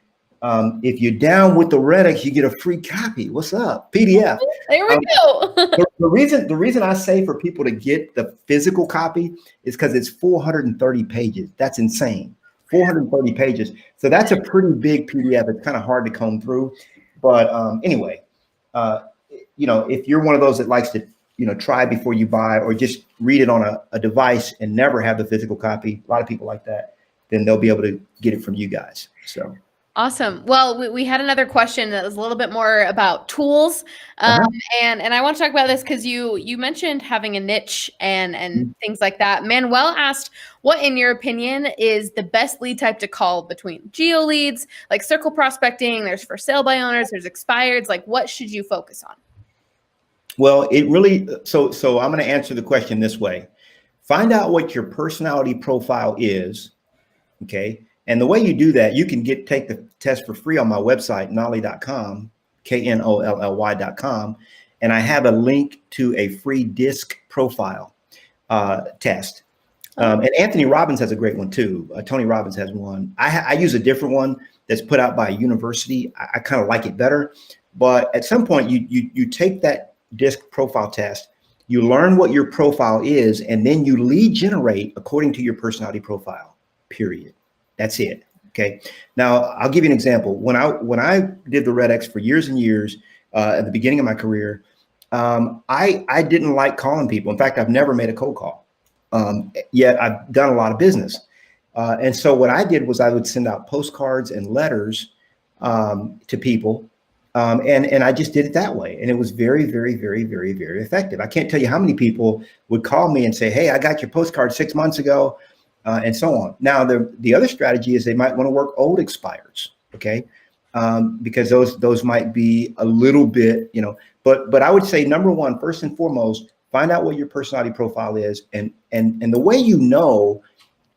if you're down with the REDX, you get a free copy. What's up? PDF. There we go. The reason I say for people to get the physical copy is because it's 430 pages. That's insane. 430 pages. So that's a pretty big PDF. It's kind of hard to comb through. But anyway, you know, if you're one of those that likes to, you know, try before you buy, or just read it on a device and never have the physical copy, a lot of people like that, then they'll be able to get it from you guys. So. Awesome. Well, we had another question that was a little bit more about tools. And I want to talk about this because you mentioned having a niche and things like that. Manuel asked, what, in your opinion, is the best lead type to call between geo leads, like circle prospecting, there's for sale by owners, there's expireds, like what should you focus on? Well, it really, so I'm going to answer the question this way. Find out what your personality profile is. Okay. And the way you do that, you can take the test for free on my website, Knolly.com. KNOLLY.com. And I have a link to a free disc profile test. And Anthony Robbins has a great one too. Tony Robbins has one. I use a different one that's put out by a university. I kind of like it better. But at some point, you take that disc profile test, you learn what your profile is, and then you lead generate according to your personality profile, period. That's it. Okay. Now, I'll give you an example. When I did the REDX for years and years at the beginning of my career, I didn't like calling people. In fact, I've never made a cold call. Yet I've done a lot of business. And so what I did was I would send out postcards and letters to people. And I just did it that way. And it was very, very, very, very, very effective. I can't tell you how many people would call me and say, hey, I got your postcard 6 months ago, and so on. Now, the other strategy is they might want to work old expireds, okay? Because those might be a little bit, but I would say, number one, first and foremost, find out what your personality profile is. And the way you know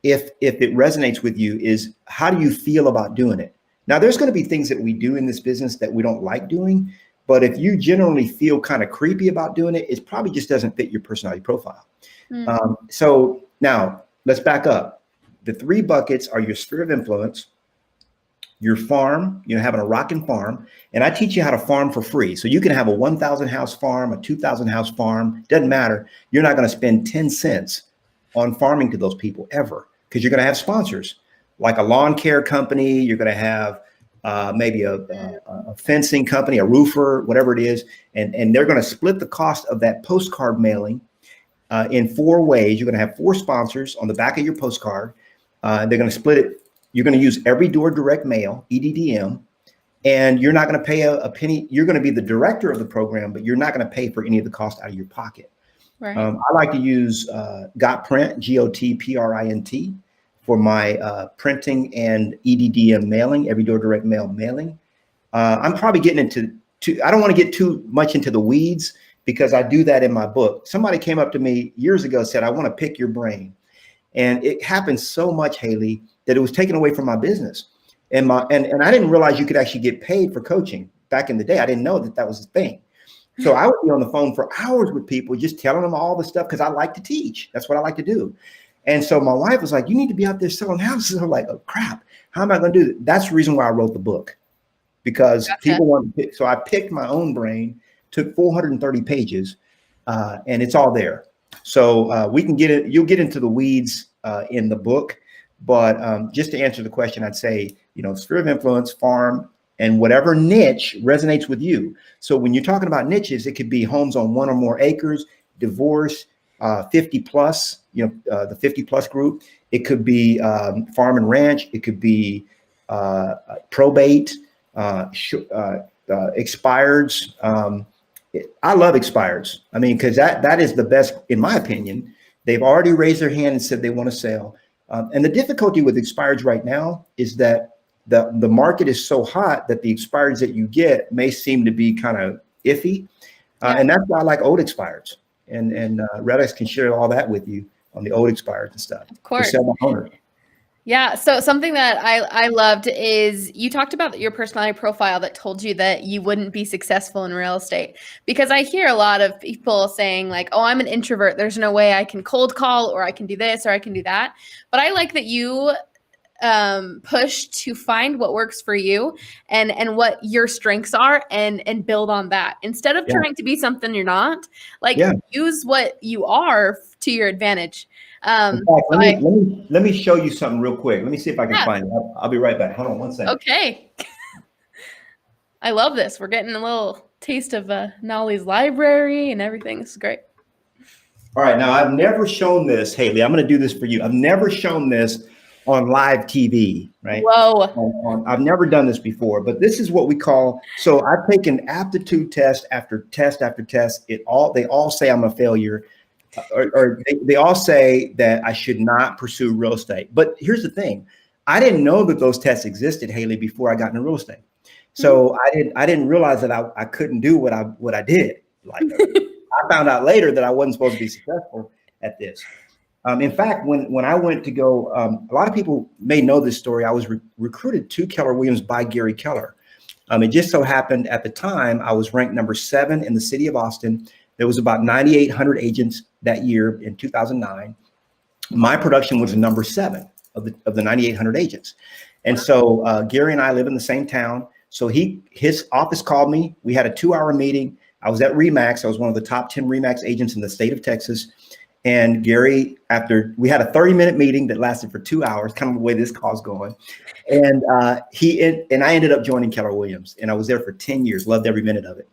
if it resonates with you is, how do you feel about doing it? Now, there's going to be things that we do in this business that we don't like doing, but if you generally feel kind of creepy about doing it, it probably just doesn't fit your personality profile. So now let's back up. The 3 buckets are your sphere of influence, your farm, having a rockin' farm. And I teach you how to farm for free. So you can have a 1,000 house farm, a 2,000 house farm, doesn't matter. You're not going to spend 10 cents on farming to those people ever, because you're going to have sponsors. Like a lawn care company, you're going to have maybe a fencing company, a roofer, whatever it is. And they're going to split the cost of that postcard mailing in 4 ways. You're going to have 4 sponsors on the back of your postcard. They're going to split it. You're going to use every door direct mail, EDDM, and you're not going to pay a penny. You're going to be the director of the program, but you're not going to pay for any of the cost out of your pocket. Right. I like to use GotPrint, GOTPRINT, for my printing and EDDM mailing, every door direct mail mailing. I'm probably getting into, I don't want to get too much into the weeds, because I do that in my book. Somebody came up to me years ago, said, I want to pick your brain. And it happened so much, Haley, that it was taken away from my business. And I didn't realize you could actually get paid for coaching back in the day. I didn't know that was a thing. So I would be on the phone for hours with people, just telling them all the stuff, because I like to teach. That's what I like to do. And so my wife was like, you need to be out there selling houses. I'm like, oh, crap. How am I going to do that? That's the reason why I wrote the book, because people want to pick. So I picked my own brain, took 430 pages, and it's all there. So we can get it. You'll get into the weeds in the book. But just to answer the question, I'd say, sphere of influence, farm, and whatever niche resonates with you. So when you're talking about niches, it could be homes on 1 or more acres, divorce, 50 plus, the 50 plus group. It could be farm and ranch. It could be probate, expireds. I love expireds. I mean, because that is the best, in my opinion. They've already raised their hand and said they want to sell. And the difficulty with expireds right now is that the market is so hot that the expireds that you get may seem to be kind of iffy. And that's why I like old expireds. And REDX can share all that with you on the old expireds and stuff. Of course. To sell my owner. Yeah. So something that I loved is you talked about your personality profile that told you that you wouldn't be successful in real estate, because I hear a lot of people saying like, oh, I'm an introvert. There's no way I can cold call, or I can do this, or I can do that. But I like that you push to find what works for you and what your strengths are and build on that instead of trying to be something you're not. Like use what you are to your advantage. In fact, let me show you something real quick. Let me see if I can find it. I'll be right back. Hold on one second. Okay. I love this. We're getting a little taste of Knolly's library and everything. This is great. All right. Now, I've never shown this, Haley. I'm going to do this for you. I've never shown this on live TV, right? Whoa. I've never done this before, but this is what we call, so I've taken aptitude test after test after test. They all say I'm a failure. Or they all say that I should not pursue real estate. But here's the thing. I didn't know that those tests existed, Haley, before I got into real estate. So I didn't realize that I couldn't do what I did. Like I found out later that I wasn't supposed to be successful at this. In fact, when I went to go, a lot of people may know this story. I was recruited to Keller Williams by Gary Keller. It just so happened at the time I was ranked number 7 in the city of Austin. There was about 9,800 agents that year in 2009. My production was number 7 of the 9,800 agents. And so Gary and I live in the same town. So his office called me. We had a 2-hour meeting. I was at REMAX. I was one of the top 10 REMAX agents in the state of Texas. And Gary, after we had a 30-minute meeting that lasted for 2 hours, kind of the way this call's going. And I ended up joining Keller Williams, and I was there for 10 years, loved every minute of it.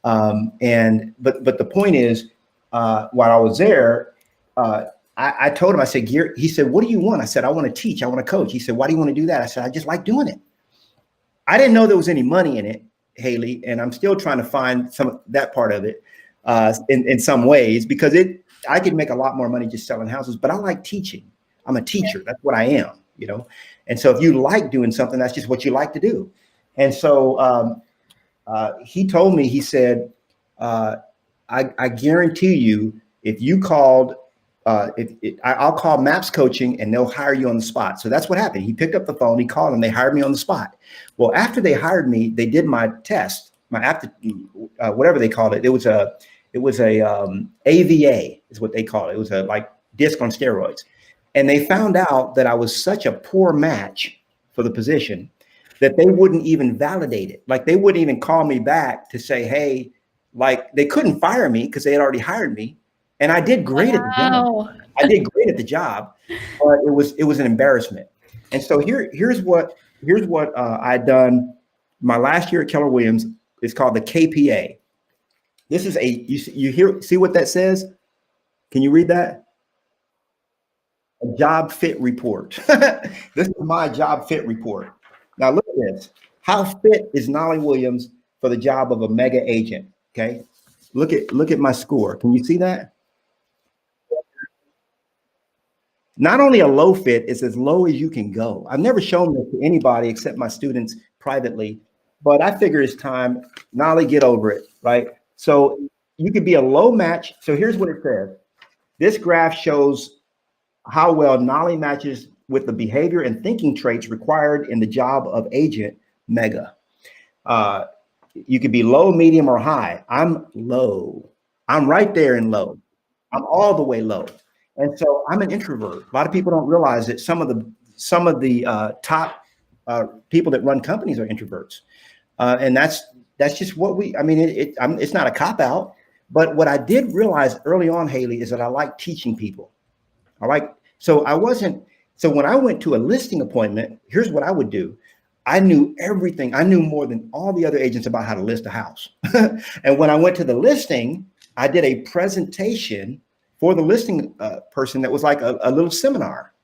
But the point is, while I was there, I told him, I said, Gary, he said, what do you want? I said, I want to teach. I want to coach. He said, why do you want to do that? I said, I just like doing it. I didn't know there was any money in it, Haley, and I'm still trying to find some of that part of it in some ways, because I could make a lot more money just selling houses, but I like teaching. I'm a teacher. That's what I am, you know? And so if you like doing something, that's just what you like to do. And so he told me, he said, I guarantee you, if you called, I'll call Maps Coaching and they'll hire you on the spot. So that's what happened. He picked up the phone, he called, and they hired me on the spot. Well, after they hired me, they did my test, whatever they called it. It was a AVA is what they call it. It was a like disc on steroids. And they found out that I was such a poor match for the position that they wouldn't even validate it. Like they wouldn't even call me back to say, hey, like they couldn't fire me because they had already hired me. And I did great at the job. I did great at the job, but it was an embarrassment. And so here's what I'd done my last year at Keller Williams. It's called the KPA. This is see what that says? Can you read that? A job fit report. This is my job fit report. Now look at this. How fit is Knolly Williams for the job of a mega agent? Okay. Look at my score. Can you see that? Not only a low fit, it's as low as you can go. I've never shown this to anybody except my students privately, but I figure it's time. Knolly, get over it, right? So you could be a low match. So here's what it says. This graph shows how well Knolly matches with the behavior and thinking traits required in the job of agent mega. You could be low, medium, or high. I'm low. I'm right there in low. I'm all the way low. And so I'm an introvert. A lot of people don't realize that some of the top people that run companies are introverts. And that's just what it's not a cop out. But what I did realize early on, Haley, is that I like teaching people. So when I went to a listing appointment, here's what I would do. I knew everything. I knew more than all the other agents about how to list a house. And when I went to the listing, I did a presentation for the listing person that was like a little seminar,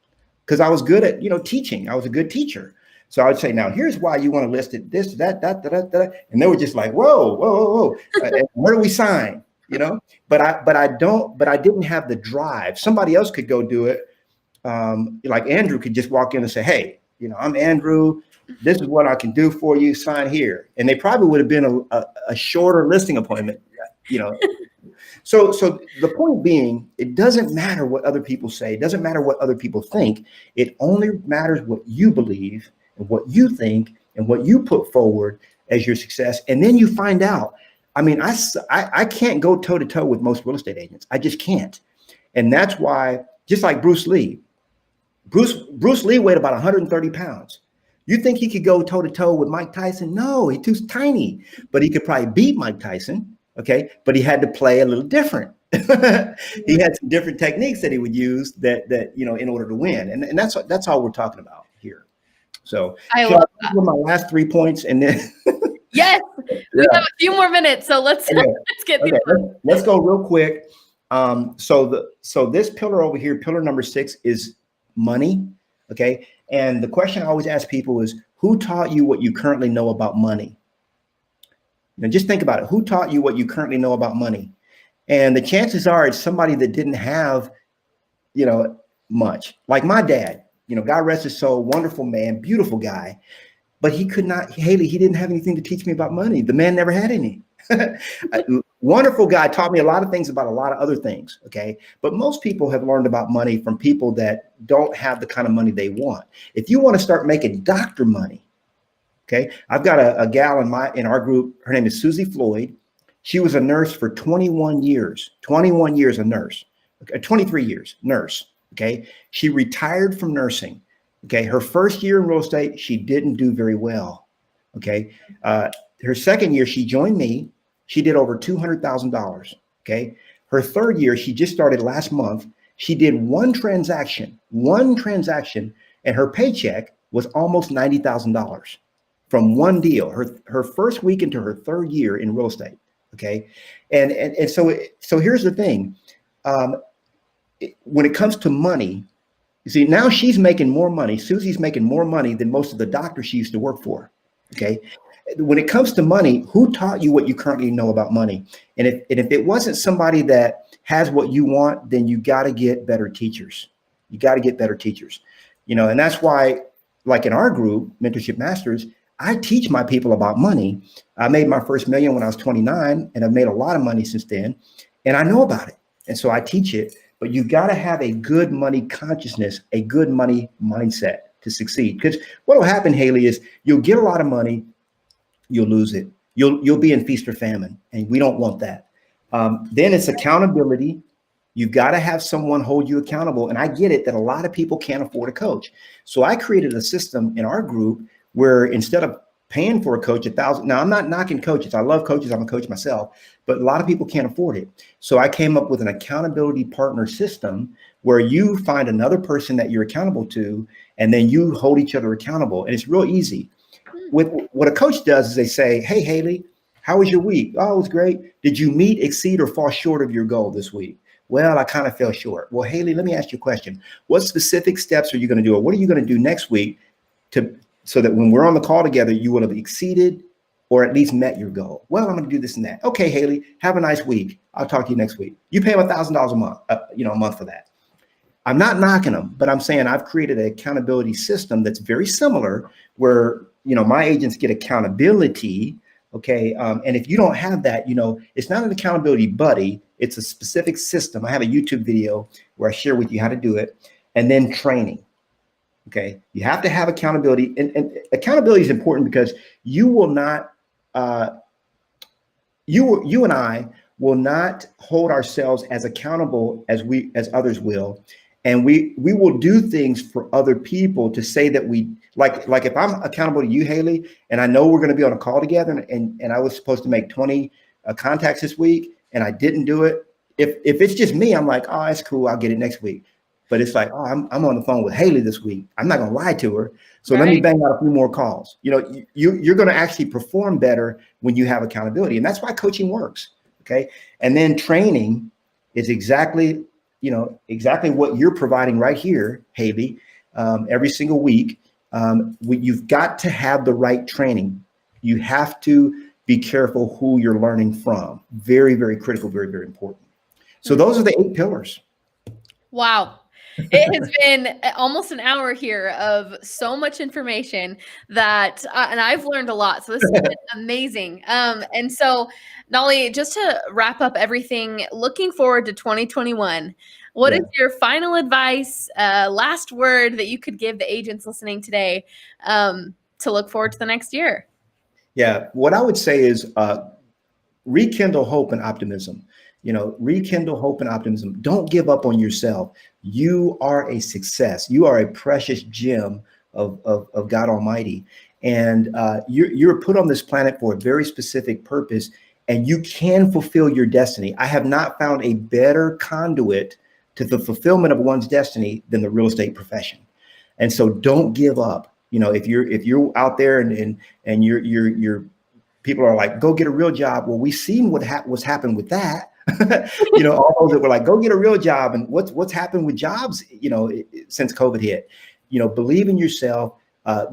because I was good at, teaching. I was a good teacher. So I would say, now here's why you want to list it, this, that. And they were just like, whoa. Where do we sign? But I didn't have the drive. Somebody else could go do it. Like Andrew could just walk in and say, hey, I'm Andrew. This is what I can do for you. Sign here. And they probably would have been a shorter listing appointment, So the point being, it doesn't matter what other people say. It doesn't matter what other people think. It only matters what you believe and what you think and what you put forward as your success. And then you find out. I mean, I can't go toe to toe with most real estate agents. I just can't. And that's why, just like Bruce Lee, Bruce Lee weighed about 130 pounds. You think he could go toe to toe with Mike Tyson? No, he's too tiny, but he could probably beat Mike Tyson. Okay, but he had to play a little different. He had some different techniques that he would use that in order to win, and that's all we're talking about here. So I love that. My last 3 points, and then yes, we have a few more minutes, so let's get through. Let's go real quick. So this pillar over here, pillar number 6, is money. Okay, and the question I always ask people is, who taught you what you currently know about money? Now, just think about it. Who taught you what you currently know about money? And the chances are it's somebody that didn't have, much. Like my dad, God rest his soul, wonderful man, beautiful guy. But he didn't have anything to teach me about money. The man never had any. Wonderful guy, taught me a lot of things about a lot of other things. Okay. But most people have learned about money from people that don't have the kind of money they want. If you want to start making doctor money, Okay. I've got a gal in our group. Her name is Susie Floyd. She was a nurse for 21 years, 21 years a nurse, 23 years nurse. Okay. She retired from nursing. Okay. Her first year in real estate, she didn't do very well. Okay. Her second year, she joined me. She did over $200,000. Okay. Her third year, she just started last month. She did one transaction, and her paycheck was almost $90,000 from one deal. Her first week into her third year in real estate. Okay. And so here's the thing. When it comes to money, you see, now she's making more money. Susie's making more money than most of the doctors she used to work for. Okay. When it comes to money, who taught you what you currently know about money? And if it wasn't somebody that has what you want, then you got to get better teachers. You got to get better teachers, and that's why, like in our group, Mentorship Masters, I teach my people about money. I made my first million when I was 29, and I've made a lot of money since then, and I know about it. And so I teach it, but you got to have a good money consciousness, a good money mindset to succeed. Because what will happen, Haley, is you'll get a lot of money, you'll lose it. You'll be in feast or famine, and we don't want that. Then it's accountability. You've got to have someone hold you accountable. And I get it that a lot of people can't afford a coach. So I created a system in our group where instead of paying for a coach $1,000, now I'm not knocking coaches. I love coaches. I'm a coach myself, but a lot of people can't afford it. So I came up with an accountability partner system where you find another person that you're accountable to, and then you hold each other accountable. And it's real easy. With what a coach does is they say, hey, Haley, how was your week? Oh, it was great. Did you meet, exceed, or fall short of your goal this week? Well, I kind of fell short. Well, Haley, let me ask you a question. What specific steps are you going to do, or what are you going to do next week so that when we're on the call together, you will have exceeded or at least met your goal? Well, I'm going to do this and that. Okay, Haley, have a nice week. I'll talk to you next week. You pay them $1,000 a month, a month for that. I'm not knocking them, but I'm saying I've created an accountability system that's very similar where, my agents get accountability. Okay. And if you don't have that, it's not an accountability buddy. It's a specific system. I have a YouTube video where I share with you how to do it, and then training. Okay. You have to have accountability, and accountability is important because you will not, you and I will not hold ourselves as accountable as others will. And we will do things for other people to say that we like if I'm accountable to you, Haley, and I know we're going to be on a call together, and I was supposed to make 20 contacts this week and I didn't do it. If it's just me, I'm like, oh, that's cool. I'll get it next week. But it's like, oh, I'm on the phone with Haley this week. I'm not going to lie to her. So Let me bang out a few more calls. You're going to actually perform better when you have accountability. And that's why coaching works. Okay. And then training is exactly what you're providing right here, Haley, every single week. You've got to have the right training. You have to be careful who you're learning from. Very, very critical, very, very important. So those are the 8 pillars. Wow. It has been almost an hour here of so much information that, and I've learned a lot. So this has been amazing. And so, Knolly, just to wrap up everything, looking forward to 2021, what is your final advice, last word that you could give the agents listening today to look forward to the next year? Yeah, what I would say is rekindle hope and optimism. Rekindle hope and optimism. Don't give up on yourself. You are a success. You are a precious gem of God Almighty. And you're put on this planet for a very specific purpose, and you can fulfill your destiny. I have not found a better conduit to the fulfillment of one's destiny than the real estate profession. And so don't give up. If you're out there and you're people are like, go get a real job. Well, we've seen what's happened with that. All those that were like, go get a real job. And what's happened with jobs, since COVID hit. Believe in yourself,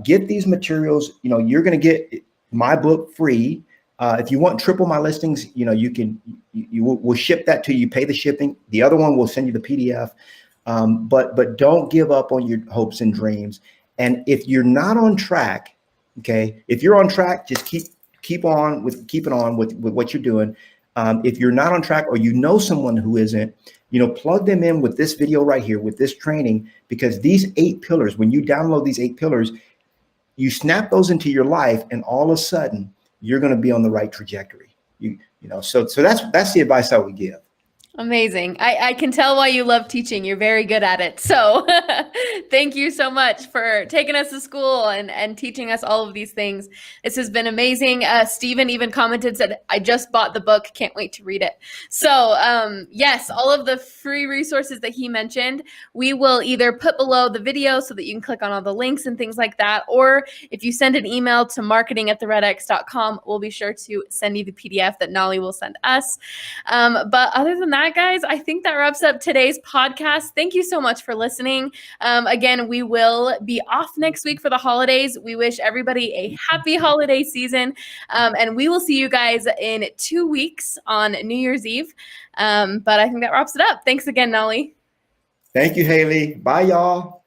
get these materials. You're going to get my book free. If you want triple my listings, we'll ship that to you, pay the shipping. The other one will send you the PDF. But don't give up on your hopes and dreams. And if you're not on track, okay, if you're on track, just keep on with what you're doing. If you're not on track, or someone who isn't, plug them in with this video right here, with this training, because these 8 pillars, when you download these 8 pillars, You snap those into your life, and all of a sudden, you're going to be on the right trajectory. So that's the advice I would give. Amazing. I can tell why you love teaching. You're very good at it. So thank you so much for taking us to school and teaching us all of these things. This has been amazing. Stephen even commented, said, I just bought the book. Can't wait to read it. So yes, all of the free resources that he mentioned, we will either put below the video so that you can click on all the links and things like that. Or if you send an email to marketing@theredx.com, we'll be sure to send you the PDF that Knolly will send us. But other than that, guys, I think that wraps up today's podcast. Thank you so much for listening. Again, we will be off next week for the holidays. We wish everybody a happy holiday season. And we will see you guys in 2 weeks on New Year's Eve. But I think that wraps it up. Thanks again, Knolly. Thank you, Haley. Bye, y'all.